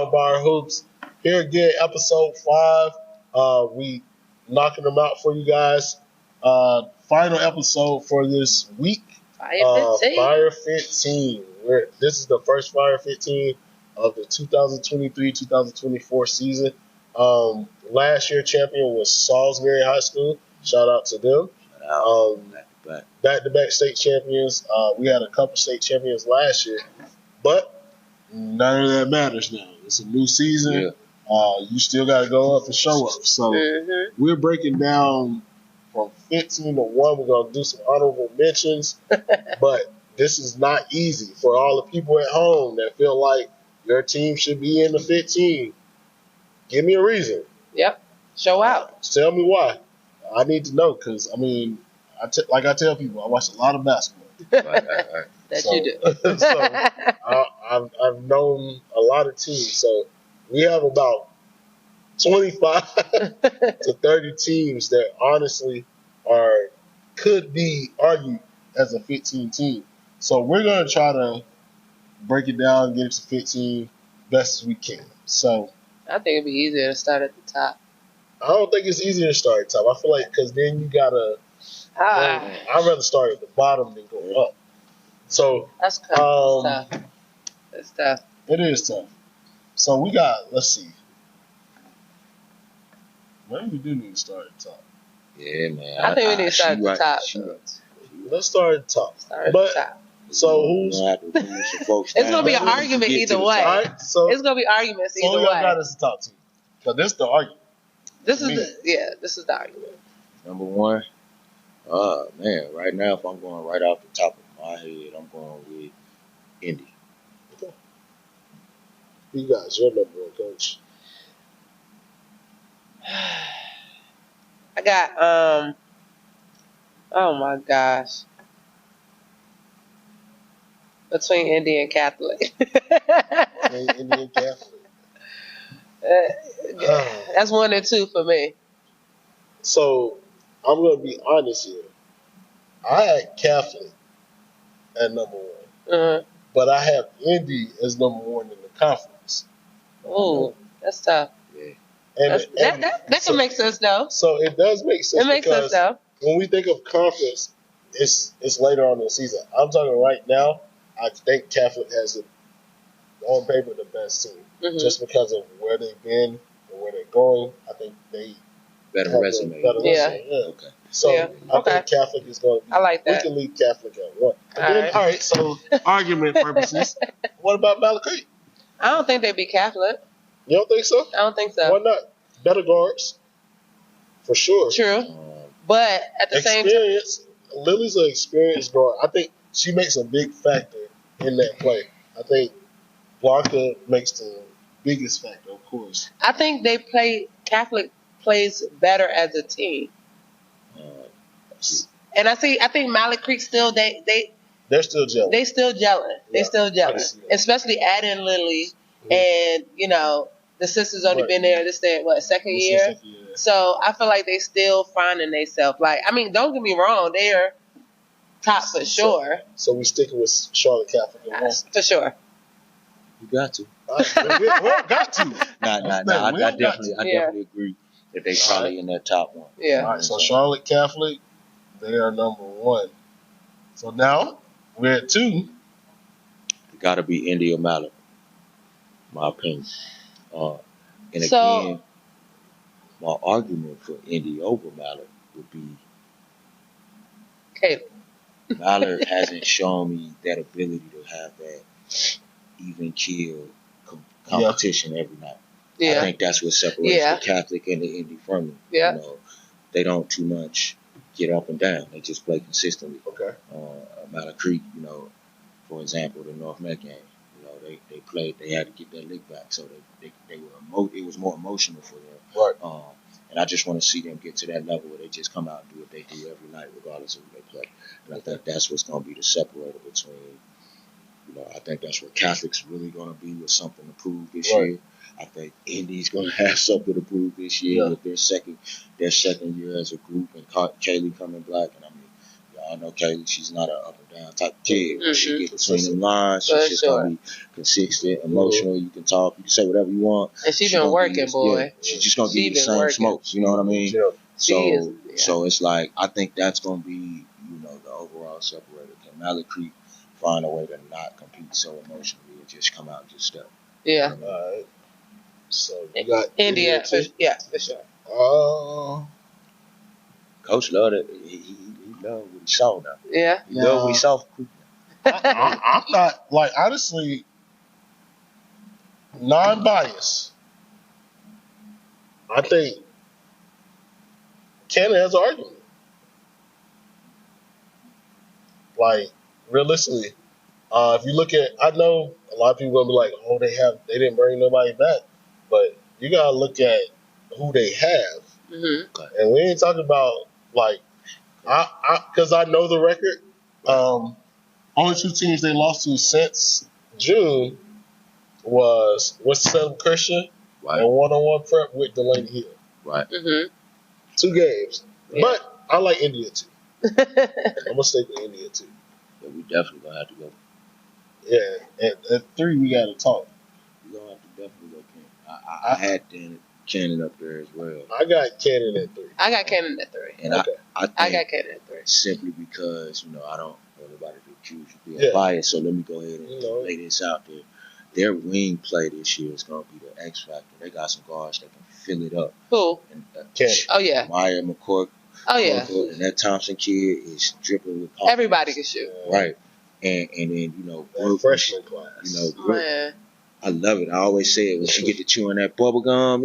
y'all, BallHer Hoops. Here again, episode 5. We knocking them out for you guys. Final episode for this week. Fire 15. This is the first Fire 15 of the 2023-2024 season. Last year champion was Salisbury High School. Shout out to them. Back-to-back state champions. We had a couple state champions last year, but none of that matters now. It's a new season. Yeah. You still got to go up and show up. So we're breaking down from 15 to 1. We're going to do some honorable mentions, but this is not easy for all the people at home that feel like your team should be in the 15. Give me a reason. Yep. Show out. Tell me why. I need to know because, like I tell people, I watch a lot of basketball. That you do. So I've known a lot of teams. So we have about 25 to 30 teams that honestly could be argued as a 15 team. So we're going to try to break it down, get it to 15 best as we can. So I think it'd be easier to start at the top. I don't think it's easier to start at the top. I feel like because then you got to I'd rather start at the bottom than go up. So that's tough. That's tough. It is tough. So we got, let's see. Maybe we do need to start at the top. Yeah, man. I think we need to start at the top. Let's start at the top. So who's? It's gonna be an argument either way. Right, so it's gonna be arguments either way. So y'all got us the top team. So this is the argument. This is the argument. Number one. Man, right now, if I'm going right off the top of my head, I'm going with Indy. Okay. You guys, your number one coach. I got, oh my gosh. Between Indy and Catholic. Indy and Catholic. That's 1 and 2 for me. So, I'm going to be honest here. I had Catholic at number 1. But I have Indy as number 1 in the conference. Ooh, that's tough. Yeah. That can make sense, though. So, it does make sense. It makes sense, though. When we think of conference, it's later on in the season. I'm talking right now, I think Catholic has, on paper, the best team. Just because of where they've been and where they're going. I think they better resume. Yeah. Okay. So I think Catholic is going to be. I like that. We can leave Catholic at 1. All right. So argument purposes, what about Valley Creek? I don't think they'd be Catholic. You don't think so? I don't think so. Why not? Better guards, for sure. True, but at the same time, Lily's an experienced guard. I think she makes a big factor in that play. I think Blanca makes the biggest factor, of course. I think Catholic plays better as a team. And I think Valley Creek still they're still gelling. They still gelling. Especially adding Lily and the sisters only been there second year. So I feel like they still finding themselves. Like, don't get me wrong, they are top for sure. So we sticking with Charlotte Catholic for sure. You got to. We got to. I definitely agree that they probably in that top 1. Yeah. All right, so Charlotte Catholic, they are number 1. So now we're at 2. It got to be Indy or Mallet, my opinion. And again, my argument for Indy over Mallet would be Caleb. Mallet hasn't shown me that ability to have that even kill competition every night. Yeah. I think that's what separates the Catholic and the Indy from me. Yeah. They don't too much get up and down. They just play consistently. Okay. Mallet Creek, for example, the North Met game, they played. They had to get their lick back, so they were. It was more emotional for them. Right. And I just want to see them get to that level where they just come out and do what they do every night, regardless of who they play. And I think that's what's going to be the separator between. I think that's where Catholic's really going to be with something to prove this year. I think Indy's going to have something to prove this year with their second year as a group, and Kaylee coming back. And y'all know Kaylee, she's not an up and down type of kid. Mm-hmm. She gets between them lines. She's just going to be consistent, emotional. You can talk. You can say whatever you want. And she's been working, boy. Yeah, she's just going to give you the same smokes. You know what I mean? Yeah. So it's like, I think that's going to be, the overall separator. Can Malik Creek find a way to not compete so emotionally and just come out and just step? Yeah. All right. So you got India. For sure. Coach loved it. He loved what he saw now. Yeah. He loved what he saw. I'm not, like, honestly, non-biased. I think Canada has an argument. Like, realistically, if you look at, I know a lot of people gonna be like, oh, they didn't bring nobody back, but you gotta look at who they have, and we ain't talking about like, because I know the record. Only 2 teams they lost to since June was Winston-Salem Christian and one-on-one prep with Delaney Hill. Right. 2 games, but I like India too. I'm gonna stick with India too. Yeah, we definitely gonna have to go. Yeah, at 3 we gotta talk. We gonna have to definitely go. I had Cannon up there as well. I got Cannon at 3. I got Cannon at 3. And I got Cannon at 3 simply because I don't want anybody to accuse you of being biased. So let me go ahead and lay this out there. Their wing play this year is gonna be the X factor. They got some guards that can fill it up. Who? Cannon. Oh yeah. Maya McCourt. Oh yeah. And that Thompson kid is dripping with confidence. Everybody can shoot. Right. And then Brooke, freshman class. Brooke, I love it. I always say it when she get to chewing that bubble gum,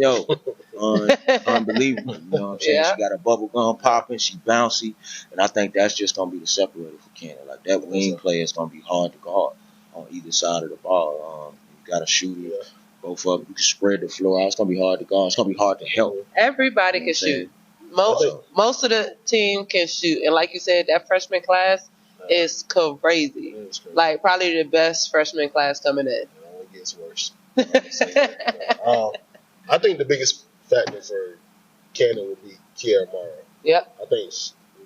unbelievable. You know what I'm saying? She got a bubble gum popping, she bouncy, and I think that's just gonna be the separator for Canada. Like that wing play is gonna be hard to guard on either side of the ball. You got a shooter, both of them. You can spread the floor out. It's gonna be hard to guard. It's gonna be hard to help. Everybody can shoot. Most of the team can shoot, and like you said, that freshman class is crazy. Like probably the best freshman class coming in. It only gets worse. I think the biggest factor for Canada would be Kiara Morrow. Yep. I think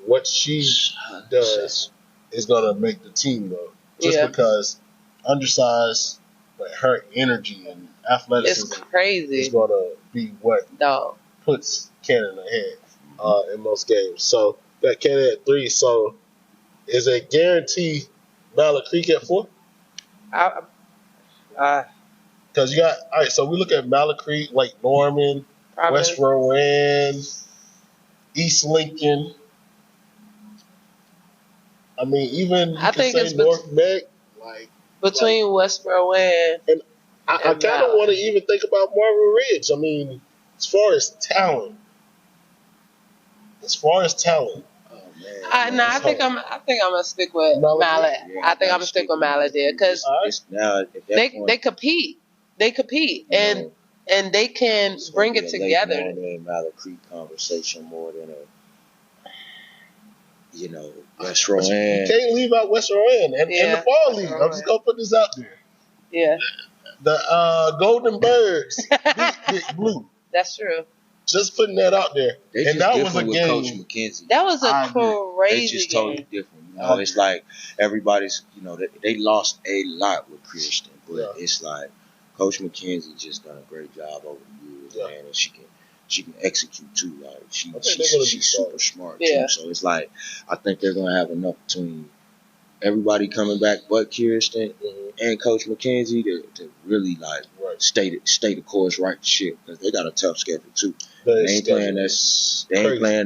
what she does is gonna make the team though, just because undersized, but her energy and athleticism is gonna be what puts Canada ahead in most games. So got Canada at 3. So is a guarantee Mallard Creek at 4? Because you got, all right, so we look at Mallard Creek, Lake Norman, West Rowan, East Lincoln. I mean, even I think it's North Meg, between West Rowan and I kind of want to even think about Marvin Ridge. I mean, as far as talent. I think I'm gonna stick with Mallard. I think I'm gonna stick with Mallard there because they compete. They compete and they can bring it together. Lake Mallard Creek conversation more than West Rowan. You can't leave out West Rowan and the fall league. I'm just gonna put this out there. Yeah. The Golden Birds beat Blue. That's true. Just putting that out there. And that was a game. Coach McKenzie. That was a crazy They just totally different. It's like everybody's, they lost a lot with Christian, but it's like Coach McKenzie just done a great job over the years, man, and she can execute too. Like she's super smart too. So it's like I think they're gonna have enough between everybody coming back but Kirsten and Coach McKenzie to really stay the course right shit because they got a tough schedule too. They ain't playing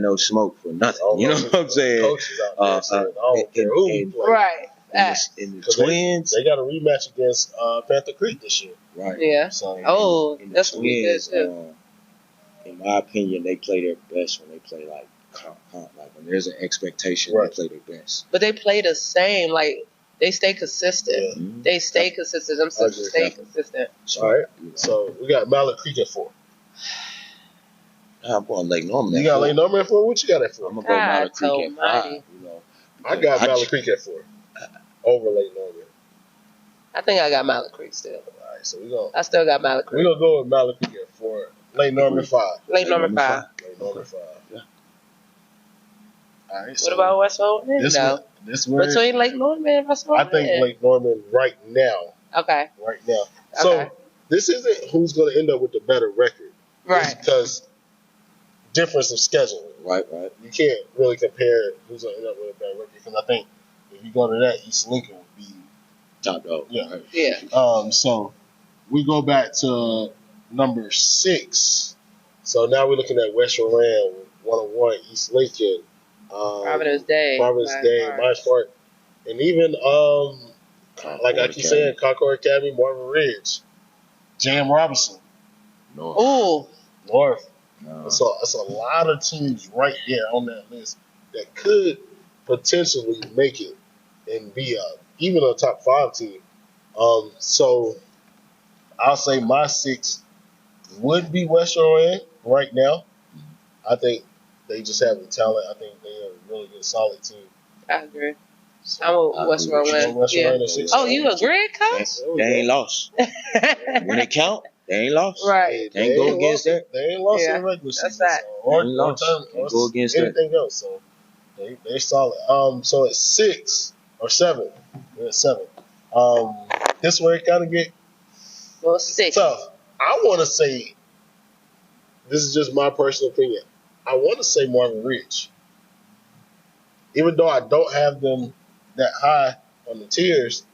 no smoke for nothing. You know what I'm saying? Right. And the Twins, they got a rematch against Panther Creek this year. Right. Yeah. So, that's Twins. In my opinion, they play their best when they play like when there's an expectation, they play their best. But they play the same. Like they stay consistent. Yeah. Mm-hmm. They stay consistent. Them sisters stay consistent. All right. So we got Mallard Creek at 4. I'm going Lake Norman. You got Lake Norman at 4? What you got at 4? I'm gonna go Mallard Creek at 5. I got Mallard Creek at 4 over Lake Norman. I think I got Mallard Creek still. All right, so we go. I still got Mallard Creek. We're gonna go with Mallard Creek at 4. Lake Norman 5. Lake Norman 5. Lake Norman 5. Yeah. All right. What about Western? This where between Lake Norman and Western. I think Lake Norman right now. Okay. Right now. So this isn't who's going to end up with the better record. Right. It's because difference of scheduling. Right. You can't really compare who's going to end up with a better record because I think if you go to that, East Lincoln would be top dog. Yeah. Right. Yeah. So we go back to number 6. So now we're looking at West Roran, 101, East Lincoln, Providence Day, Myers Park, and even like I keep saying, Concord Academy, Marvin Ridge, J.M. Robinson, North. So it's a lot of teams right there on that list that could potentially make it and be even a top 5 team. So I'll say my 6 would be West Roran right now. I think they just have the talent. I think they are a really good, solid team. I agree. I'm a West Roran. Oh, you agree, Coach? They ain't lost. When they count, they ain't lost. Right. They ain't go against that. They ain't lost in the regular season. That's that. Or go against anything else. So they're solid. So it's 6 or 7. We're at 7. This where it kind of get 6 tough. I want to say, this is just my personal opinion, I want to say Marvin Ridge. Even though I don't have them that high on the tiers,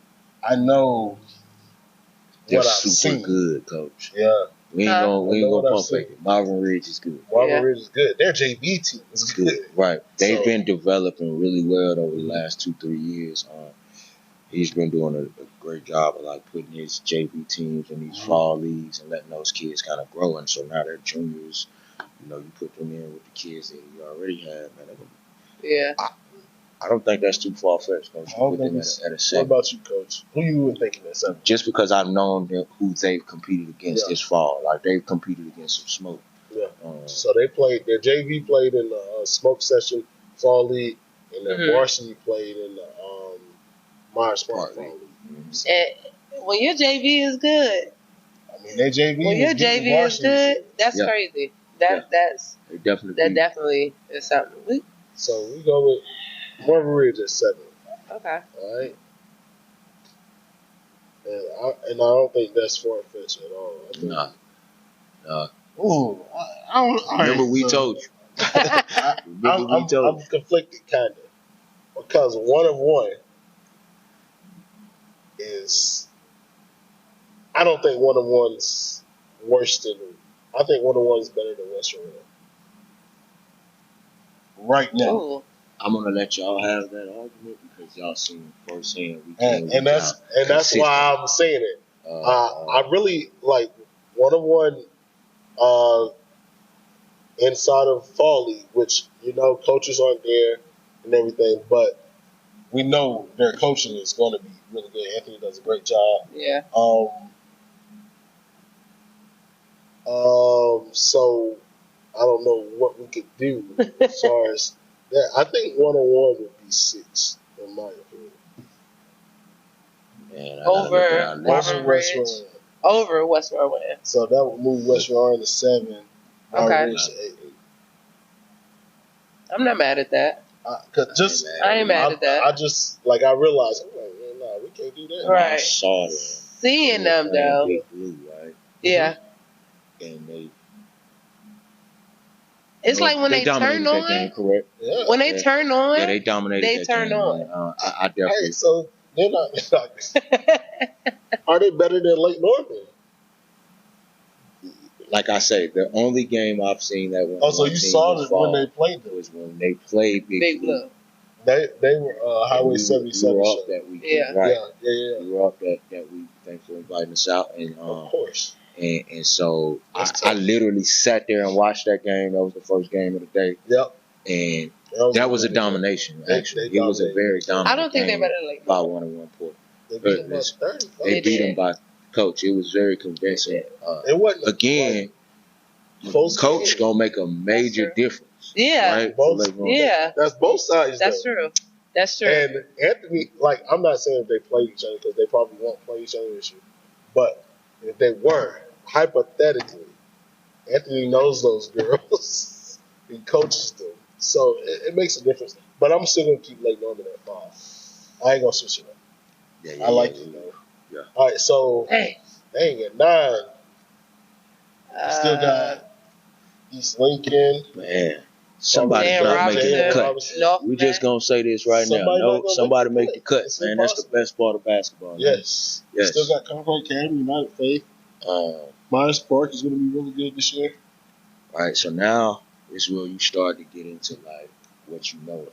I know they're what I've super seen. Good, Coach. Yeah. We ain't gonna pump fake it. Marvin Ridge is good. Marvin Ridge is good. Their JV team is good. Right. They've been developing really well over the last 2-3 years. He's been doing a great job of like putting his JV teams in these fall leagues and letting those kids kind of grow. And so now they're juniors. You know, you put them in with the kids that you already have. Man, I don't think that's too far fetched. Coach. Put them at a 7. What about you, Coach? Who you were thinking at 7? Just because I've known who they've competed against this fall. Like they've competed against some smoke. Yeah. So they played. Their JV played in the smoke session fall league, and their varsity played in the Myers Park fall league. So. And when your JV is good, I mean, their JV. When your JV is good, that's crazy. That definitely is something. So we go with Marvin Ridge at 7. Okay. All right. And I don't think that's far-fetched at all. Nah. Ooh, I don't. Remember we told you. I'm conflicted, kind of, because 101 is. I don't think 101's worse than. I think 101 is better than West Roran. Right now. Ooh. I'm gonna let y'all have that argument because y'all seen firsthand. And that's why I'm saying it. I really like 101 inside of fall league, which coaches aren't there and everything, but we know their coaching is going to be really good. Anthony does a great job. Yeah. So I don't know what we could do as far as that. I think 101 would be 6 in my opinion. Man, over West Roran. Over West Roran. So that would move West Roran to 7. Okay. I'm not mad at that. I ain't mad at that. I just I realized, we can't do that. Right. I saw them. Seeing them though. Big Blue, right? Yeah. And it's like when they turn on. Game, correct? Yeah. When they turn on. Yeah, they dominated. They turn on. I definitely. Hey, so they're not. Are they better than Lake Norman? Like I say, the only game I've seen that one. Oh, so you saw it when they played them? Was when they played Big Blue. They were Highway 77. We were up that week. Yeah. Right. Yeah. We were up that week. Thanks for inviting us out. And of course. And so I literally sat there and watched that game. That was the first game of the day. Yep. And that was a domination, actually. It was a very dominant I don't think they're better than by 101 point. They beat them by 30. They beat them by Coach. It was very convincing. It wasn't again. Coach gonna make a major difference. Yeah. Right? That's both sides. That's true. That's true. And Anthony, I'm not saying if they played each other because they probably won't play each other this year, but if they were, hypothetically, Anthony knows those girls. He coaches them. So it makes a difference. But I'm still gonna keep Lake Norman at 5. I ain't gonna switch it up. Yeah, I like it though. Yeah. All right, so dang at 9. We still got East Lincoln. Man, somebody's Dan not making the cut. North We're just gonna say this right now. Somebody make the cut, man. That's the best part of basketball. Yes. We still got Concord Academy, United Faith. Myers Park is gonna be really good this year. All right, so now is where you start to get into like what you know,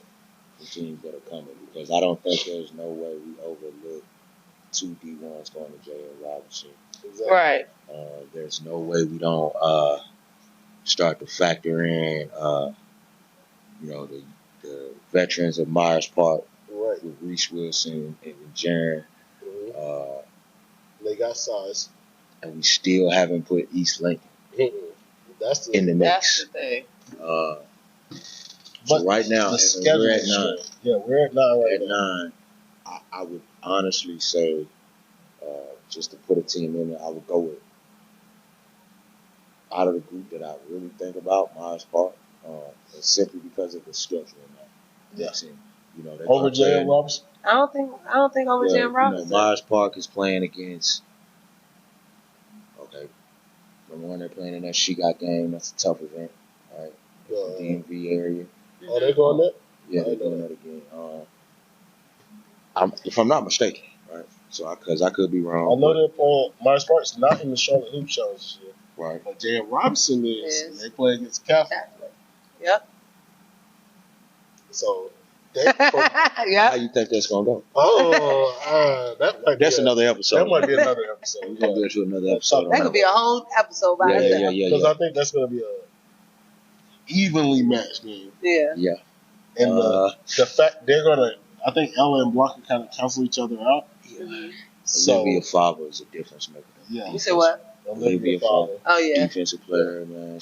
the teams that are coming, because I don't think there's no way we overlook 2 D1s going to J.L. Robinson. Exactly. Right. There's no way we don't start to factor in, the veterans of Myers Park, right, with Reese Wilson and Jaron. They got size, and we still haven't put East Lincoln in the mix. That's the thing. So right now, we're at 9. Yeah, we're at 9 right at now. 9, I would honestly say, just to put a team in there, I would go with, out of the group that I really think about, Myers Park, and simply because of the schedule in that team. Over J.M. Robinson? I don't think over J.M. Robinson. Myers Park is playing against. Okay, number one, they're playing in that She Got game. That's a tough event, right? DMV area. Oh, they're going there? Yeah, they're doing that again. If I'm not mistaken, right? So, because I could be wrong. I know they're playing. Myers Park's not in the Charlotte Hoop Challenge this year. Right. But J.M. Robinson is. And they play against Catholic. Yep. So, how you think that's gonna go? That's another episode. That might be another episode. We're gonna get to another episode. That could be a whole episode by itself. Because I think that's gonna be a evenly matched game. Yeah. Yeah. And the fact they're gonna, I think Ella and Block can kind of cancel each other out. Yeah. So Olivia Fava is a difference maker. Yeah. You said what? Olivia Fava. Oh yeah. Defensive player, man.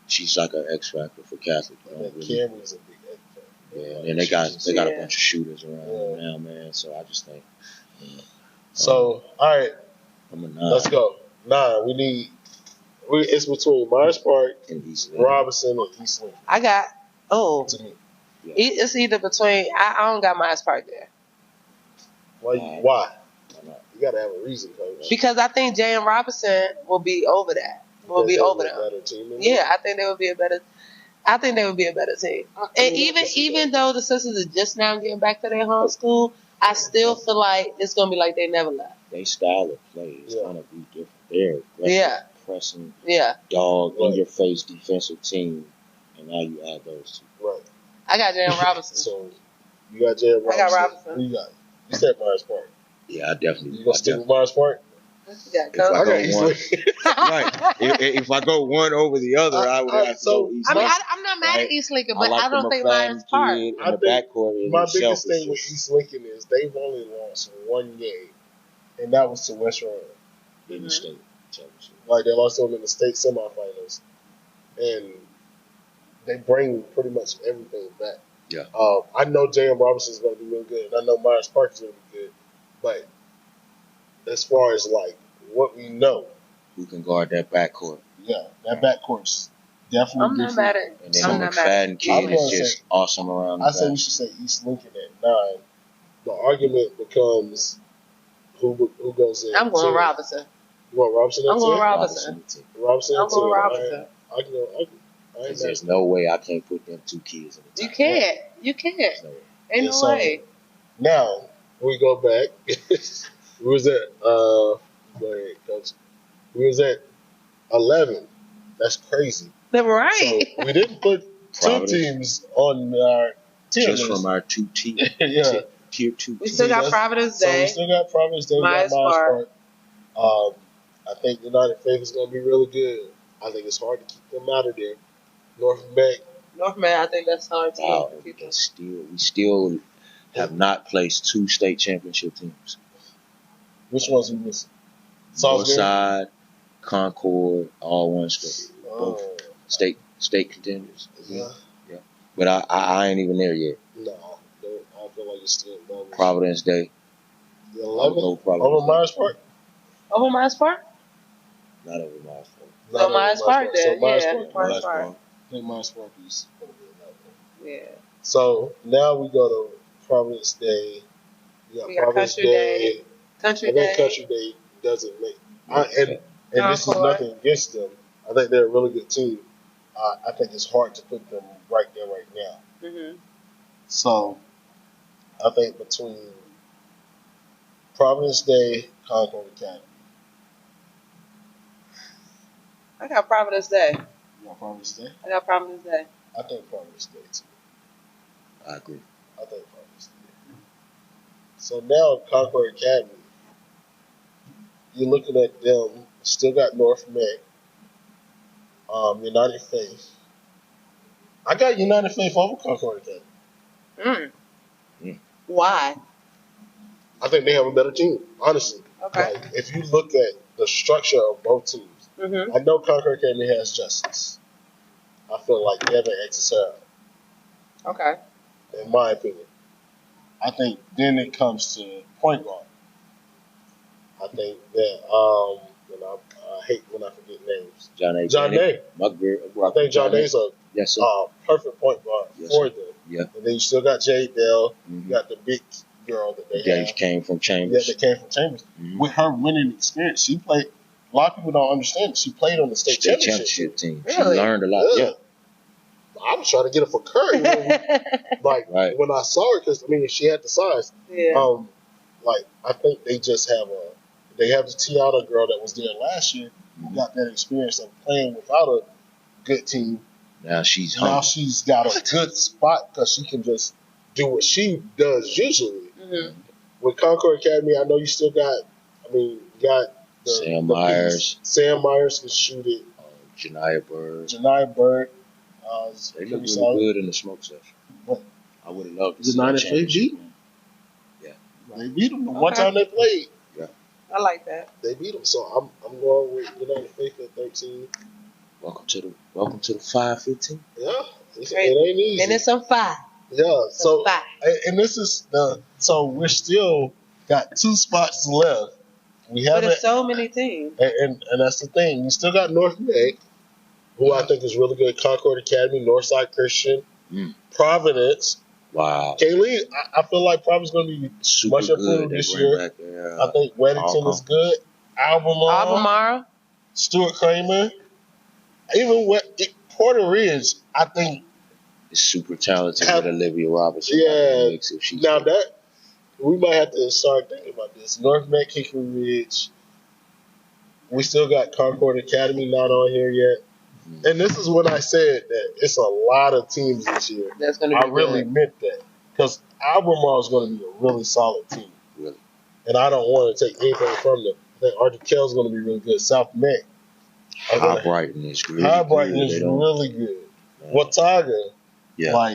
She's like an X factor for Catholic. Cameron's a big X factor. Yeah, and they got a bunch of shooters around now, man. So I just think. So all right, I'm a 9. Let's go 9. It's between Myers Park and East Robinson and East Lincoln. I got To me. Yeah. It's either between. I don't got Myers Park there. Why? You got to have a reason, coach. Because I think J.M. Robinson will be over that. Will be over them. Yeah, I think they would be a better. I think they would be a better team. And even though the sisters are just now getting back to their home school, I still feel like it's gonna be like they never left. Their style of play is gonna be different. They're aggressive, pressing, dog, in your face defensive team, and now you add those two. Right. I got J.M. Robinson. So you got J.M. Robinson. I got Robinson. Who you got? You said Myers Park. Yeah, I definitely. You gonna stick with Myers Park? If I go one over the other, I would have to go East. I mean, I'm not mad at East Lincoln, but I don't think Myers Park. My biggest thing with East Lincoln is they've only lost one game, and that was to West Rhode in the state championship. Like they lost them in the state semifinals, and they bring pretty much everything back. Yeah. I know J.M. Robinson is going to be real good, and I know Myers Park is going to be good, but as far as like what we know, who can guard that backcourt? Yeah, that backcourt's definitely. I'm not mad at it. And then the McFadden kid is just awesome around. I say we should say East Lincoln at 9. The argument becomes who goes in. I'm going Robinson. You want Robinson? I'm going Robinson. Robinson. I'm going Robinson. I can go. There's no way I can't put them 2 kids in the top. You can't. Ain't no way. Now we go back. We was at go ahead, coach. We was at 11. That's crazy. They're right. So we didn't put 2 teams on our tier just from our 2 teams. Yeah. Tier 2. We still got Providence Day. So we still got Providence Day. Myers Park. I think United Faith is going to be really good. I think it's hard to keep them out of there. North Met, I think that's hard to we still have not placed 2 state championship teams. Which ones are we missing? Northside, Concord, all one state. Both state contenders. Yeah. But I ain't even there yet. No, I feel like it's still low. Providence Day. The 11th? Over Myers Park? Over Myers Park? Not over Myers Park. So Myers Park then. So Myers Park. I think Myers Park is going to be Yeah. So now we go to Providence Day. We got Country Day. Country Day. Country Day doesn't make. And this is nothing against them. I think they're a really good team. I think it's hard to put them right there right now. Mm-hmm. So I think between Providence Day, Concord Academy. I got Providence Day. You got Providence Day? I got Providence Day. I think Providence Day too. I agree. I think Providence Day. So now Concord Academy, you're looking at them. Still got North May, United Faith. I got United Faith over Concord Academy. Why? I think they have a better team, honestly. Okay. Like, if you look at the structure of both teams, I know Concord Academy has Justice. I feel like Devin X is Okay. in my opinion. I think then it comes to point guard. I think that I hate when I forget names. John A. I think John A's a perfect point guard for them. Yeah. And then you still got Jade Bell. You got the big girl that they have. Came from Chambers. Yeah, they came from Chambers. With her winning experience, she played. A lot of people don't understand. She played on the state championship team. Really? She learned a lot. Yeah. I was trying to get her for Curry. When I saw her, because she had the size. Yeah. I think they just have they have the Tiana girl that was there last year who got that experience of playing without a good team. Now she's got a good spot because she can just do what she does usually. With Concord Academy, I know you still got. You got Sam Myers. Sam Myers can shoot it. Janiyah Bird. They look really good in the smoke session. What? I would have loved to see United Faith beat them. Yeah. They beat them the one time they played. Yeah. I like that. They beat them. So I'm going with United Faith at 13. Welcome to the 5-15. Yeah. It ain't easy. And it's some 5. Yeah. So and this is so we're still got 2 spots left. But there's so many teams. And that's the thing. You still got North May, who I think is really good. Concord Academy, Northside Christian, Providence. Wow. Kaylee, I feel like Providence going to be super much improved this year. I think Weddington is good. Albemarle. Stuart Kramer. Even Porter Ridge, I think. Is super talented with Olivia Robertson. Yeah. Now that. We might have to start thinking about this. North Met, Hickory Ridge. We still got Concord Academy not on here yet. And this is when I said that it's a lot of teams this year. That's going to be I really meant that. Because Albemarle is going to be a really solid team. Really. And I don't want to take anything from them. I think Article is going to be really good. South Met. High Brighton is really really good. Watauga. Yeah.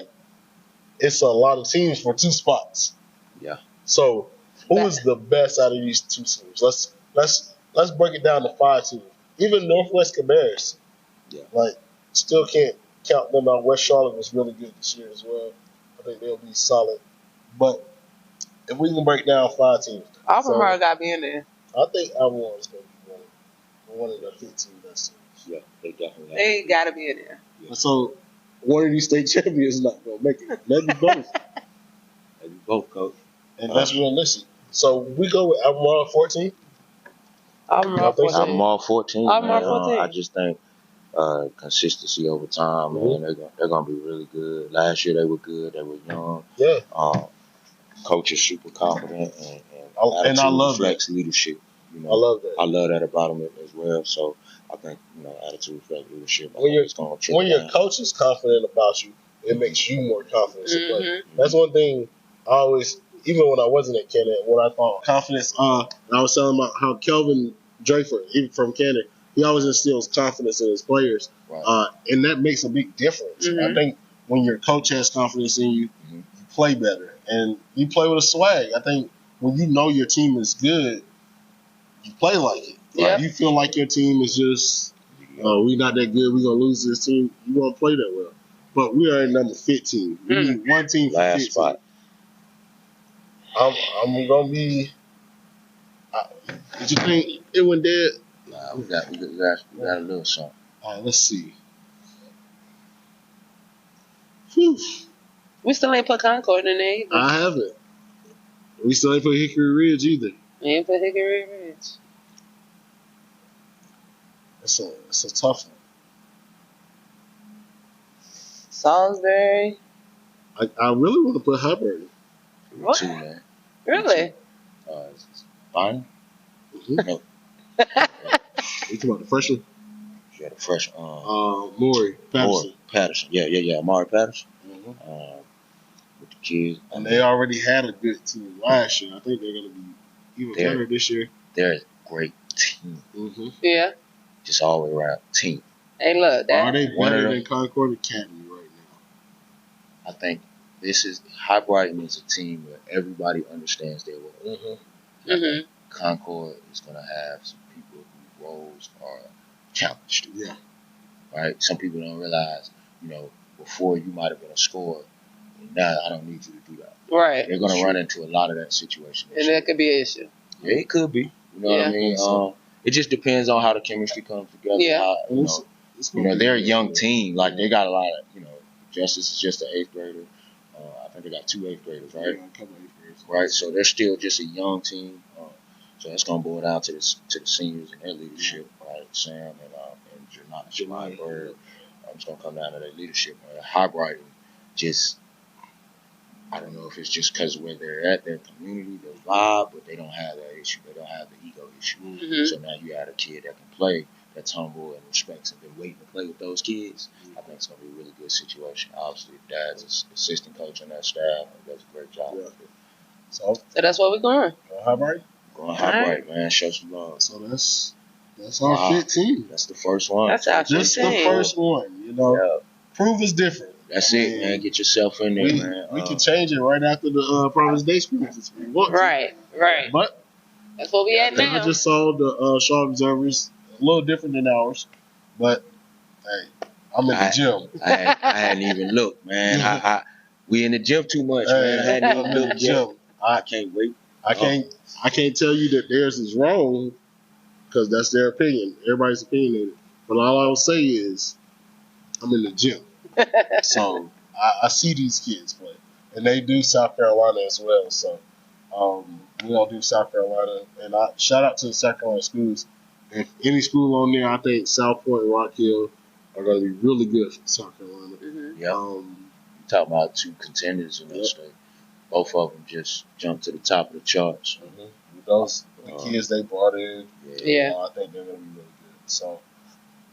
It's a lot of teams for 2 spots. Yeah. So, who is the best out of these 2 teams? Let's break it down to 5 teams. Even Northwest Cabarrus, still can't count them out. West Charlotte was really good this year as well. I think they'll be solid. But if we can break down 5 teams, Albemarle got to be in there. I think Albemarle is going to be one of the 15 best teams. Yeah, they definitely. They got to be in there. Yeah. So one of these state champions is not going to make it. Maybe both. Maybe both, coach. And that's realistic. So we go with Albemarle 14? Albemarle 14. Albemarle 14. I just think consistency over time, man, they're going to be really good. Last year they were good. They were young. Yeah. Coach is super confident and I love reflects leadership. I love that. I love that about him as well. So I think attitude reflects leadership. When your coach is confident about you, it makes you more confident to play. That's one thing I always. Even when I wasn't at Canada, when I thought confidence, I was telling about how Kelvin Draper, even from Canada, he always instills confidence in his players. Right. And that makes a big difference. I think when your coach has confidence in you, you play better. And you play with a swag. I think when you know your team is good, you play like it. Like you feel like your team is just, we're not that good, we're going to lose this team. You won't play that well. But we are at number 15. We need one team for last 15. Spot. I'm gonna be. Did you think it went dead? Nah, we got a little something. All right, let's see. Whew. We still ain't put Concord in there either. I haven't. We still ain't put Hickory Ridge either. We ain't put Hickory Ridge. It's a tough one. Salisbury. I really want to put Highbury. What? Too, man. Really? Fine. Mm-hmm. No. You talking about the freshman? Yeah, the fresh. Maury Patterson. Yeah. Amari Patterson. Mm-hmm. With the kids. And they already had a good team last year. I think they're going to be even better this year. They're a great team. Mm-hmm. Yeah. Just all the way around team. Hey, look. Are they better than Concord Academy right now? I think High Brighton is a team where everybody understands their role. Mm-hmm. Mm-hmm. Concord is going to have some people whose roles are challenged. Yeah. Right? Some people don't realize, before you might have been a scorer, now I don't need you to do that. Right. They're going to run into a lot of that situation. And that could be an issue. Yeah, it could be. You know what I mean? It just depends on how the chemistry comes together. Yeah. They're a young team. Like, they got a lot of, Justice is just an 8th grader. I think they got 2 8th graders, right? Yeah, a couple 8th graders. Right, so they're still just a young team. So it's going to boil down to the seniors and their leadership, right? Sam and Janai Bird. It's going to come down to their leadership. High Brighton, I don't know if it's just because where they're at, their community, their vibe, but they don't have that issue. They don't have the ego issue. Mm-hmm. So now you got a kid that can play, that's humble and respects and been waiting to play with those kids. I think it's going to be a really good situation. Obviously, Dad's an assistant coach on that staff and does a great job. Yeah. So that's where we're going. High Brighton? Going High Brighton, man. Show some love. So that's our fit team. That's the first one. That's our just the first one. Prove is different. That's it, man. Get yourself in there, man. We can change it right after the Providence Day scrimmages if we want to. Right. But that's what we at now. I just saw the Shaw Observers a little different than ours, but hey, I'm in the gym. I hadn't even looked, man. We in the gym too much, man. I hadn't even looked yet. I can't wait. I can't tell you that theirs is wrong because that's their opinion. Everybody's opinionated. But all I will say is I'm in the gym. So I see these kids play. And they do South Carolina as well. So we all do South Carolina. And shout out to the South Carolina schools. If any school on there, I think South Point and Rock Hill are going to be really good for South Carolina. Mm-hmm. Yeah. Talking about 2 contenders in that state. Both of them just jumped to the top of the charts. Mm-hmm. With the kids they brought in, I think they're going to be really good. So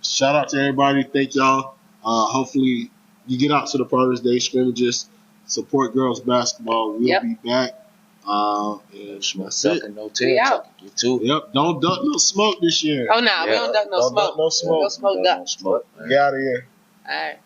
shout out to everybody. Thank y'all. Hopefully you get out to the Providence Day scrimmages, support girls basketball. We'll be back. And that's it. No we out. Get to it. Yep. Don't duck no smoke this year. Oh, no. We don't duck no smoke. No smoke. No smoke duck. Get out of here. All right.